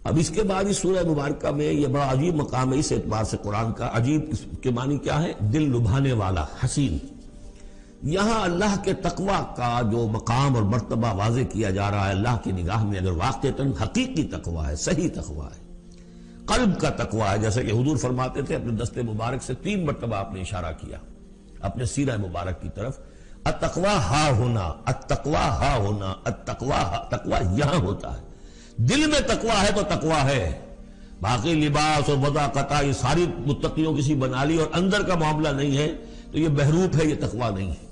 اب اس کے بعد اس سورہ مبارکہ میں یہ بڑا عجیب مقام ہے اس اعتبار سے قرآن کا. عجیب کے معنی کیا ہے؟ دل لبھانے والا، حسین. یہاں اللہ کے تقوی کا جو مقام اور مرتبہ واضح کیا جا رہا ہے اللہ کی نگاہ میں، اگر واقعتاً حقیقی تقوی ہے، صحیح تقوی ہے، قلب کا تقوی ہے. جیسے کہ حضور فرماتے تھے اپنے دست مبارک سے 3 مرتبہ آپ نے اشارہ کیا اپنے سیرہ مبارک کی طرف. التقوی ہا ہونا، التقوی ہا ہونا، التقوی ہا. تقوی یہاں ہوتا ہے. دل میں تقوی ہے تو تقوی ہے. باقی لباس اور وضاقت یہ ساری متقیوں کسی بنا لی اور اندر کا معاملہ نہیں ہے تو یہ بہروپ ہے، یہ تقوی نہیں ہے.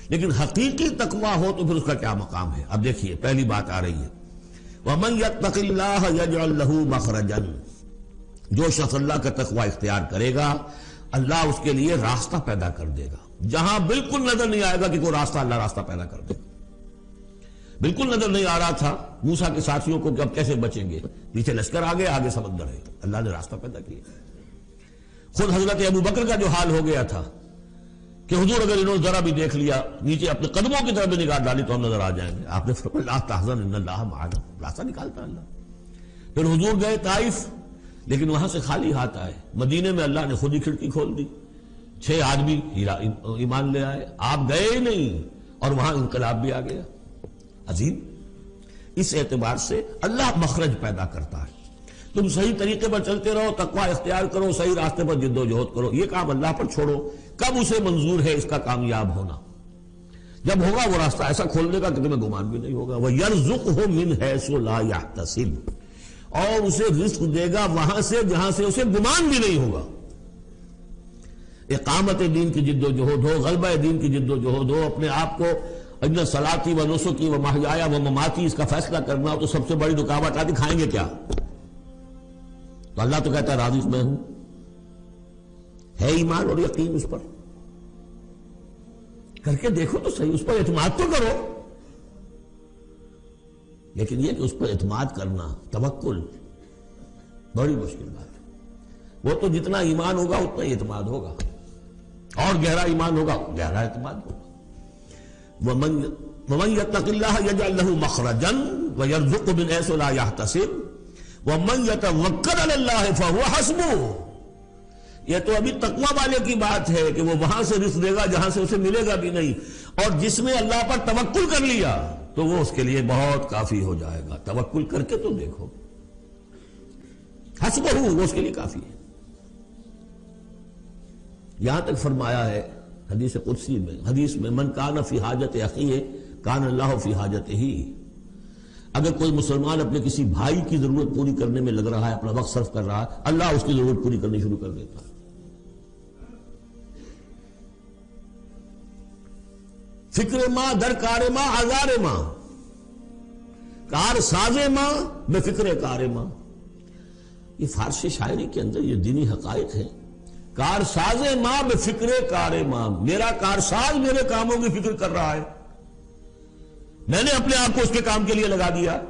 لیکن حقیقی تقوی ہو تو پھر اس کا کیا مقام ہے؟ اب دیکھیے پہلی بات آ رہی ہے وَمَن يَتَّقِ اللَّهَ يَجْعَلْ لَهُ مَخْرَجًا. جو شخص اللہ کا تقوی اختیار کرے گا اللہ اس کے لیے راستہ پیدا کر دے گا. جہاں بالکل نظر نہیں آئے گا کہ کوئی راستہ، اللہ راستہ پیدا کر دے گا. بالکل نظر نہیں آ رہا تھا موسیٰ کے ساتھیوں کو کہ اب کیسے بچیں گے، پیچھے لشکر آگے، آگے سمندر ہے، اللہ نے راستہ پیدا کیا. خود حضرت ابو بکر کا جو حال ہو گیا تھا کہ حضور اگر انہوں نے ذرا بھی دیکھ لیا، نیچے اپنے قدموں کی طرف بھی نگاہ ڈالی تو ہم نظر آ جائیں گے. آپ نے فرمایا لا تحزن ان اللہ معنا، راستہ نکالتا اللہ. پھر حضور گئے طائف، لیکن وہاں سے خالی ہاتھ آئے. مدینے میں اللہ نے خود ہی کھڑکی کھول دی، 6 آدمی ایمان لے آئے. آپ گئے ہی نہیں اور وہاں انقلاب بھی آ گیا. عظیم. اس اعتبار سے اللہ مخرج پیدا کرتا ہے. تم صحیح طریقے پر چلتے رہو، تقوی اختیار کرو، صحیح راستے پر جد و جہد کرو. یہ کام اللہ پر چھوڑو. کب اسے منظور ہے اس کا کامیاب ہونا؟ جب ہوگا وہ راستہ ایسا کھول دے گا کہ تمہیں گمان بھی نہیں ہوگا. وَيَرْزُقْهُ مِنْ حَيْثُ لَا يَحْتَسِبُ، اور اسے رزق دے گا وہاں سے جہاں سے اسے گمان بھی نہیں ہوگا. اقامت دین کی جد و جہد ہو، غلبہ دین کی جد و جہد ہو، اپنے آپ کو ان صلاتی و نسکی و محیایا و مماتی اس کا فیصلہ کرنا ہو تو سب سے بڑی رکاوٹ آتی کھائیں گے کیا؟ تو اللہ تو کہتا ہے راضی میں ہوں. ہے ایمان اور یقین اس پر؟ کر کے دیکھو تو صحیح، اس پر اعتماد تو کرو. لیکن یہ کہ اس پر اعتماد کرنا، توکل، بڑی مشکل بات ہے. وہ تو جتنا ایمان ہوگا اتنا ہی اعتماد ہوگا، اور گہرا ایمان ہوگا گہرا اعتماد ہوگا. وَمَن يَتَّقِ اللَّهَ يَجْعَلْ لَهُ مَخْرَجًا وَيَرْزُقْهُ مِنْ حَيْثُ لَا يَحْتَسِبُ وَمَن يَتَوَكَّلْ عَلَى اللَّهِ فَهُوَ حَسْبُهُ. یہ تو ابھی تقوی والے کی بات ہے کہ وہ وہاں سے رزق دے گا جہاں سے اسے ملے گا بھی نہیں، اور جس نے اللہ پر توکل کر لیا تو وہ اس کے لیے بہت کافی ہو جائے گا. توکل کر کے تو دیکھو، حسبہ وہ اس کے لیے کافی ہے. یہاں تک فرمایا ہے حدیث قدسی میں، حدیث میں من کان فی حاجت اخیہ کان اللہ فی حاجتہ. اگر کوئی مسلمان اپنے کسی بھائی کی ضرورت پوری کرنے میں لگ رہا ہے، اپنا وقت صرف کر رہا ہے، اللہ اس کی ضرورت پوری کرنی شروع کر دیتا ہے. فکر ماں در کار ماں آزار ماں، کار ساز ماں بے فکر کار ماں. یہ فارسی شاعری کے اندر یہ دینی حقائق ہے. کار ساز ماں بے فکر کار ماں، میرا کارساز میرے کاموں کی فکر کر رہا ہے، میں نے اپنے آپ کو اس کے کام کے لیے لگا دیا.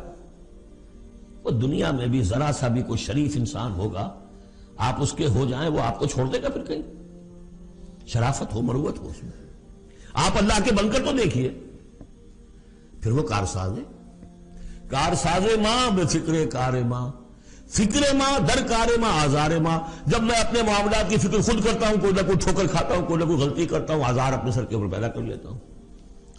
وہ دنیا میں بھی ذرا سا بھی کوئی شریف انسان ہوگا، آپ اس کے ہو جائیں وہ آپ کو چھوڑ دے گا پھر کہیں؟ شرافت ہو، مروت ہو اس میں. آپ اللہ کے بن کر تو دیکھیے. پھر وہ کارساز ہے. کارساز ماں بے فکر کار ماں، فکر ماں در کار ماں آزار ماں. جب میں اپنے معاملات کی فکر خود کرتا ہوں، کوئی نہ کوئی ٹھوکر کھاتا ہوں، کوئی نہ کوئی غلطی کرتا ہوں، آزار اپنے سر کے اوپر پیدا کر لیتا ہوں.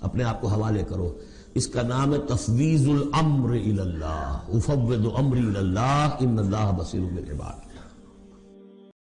اپنے آپ کو حوالے کرو. اس کا نام ہے تفویض الامر الی اللہ. افوض امری الی اللہ ان اللہ بصیر بالعباد.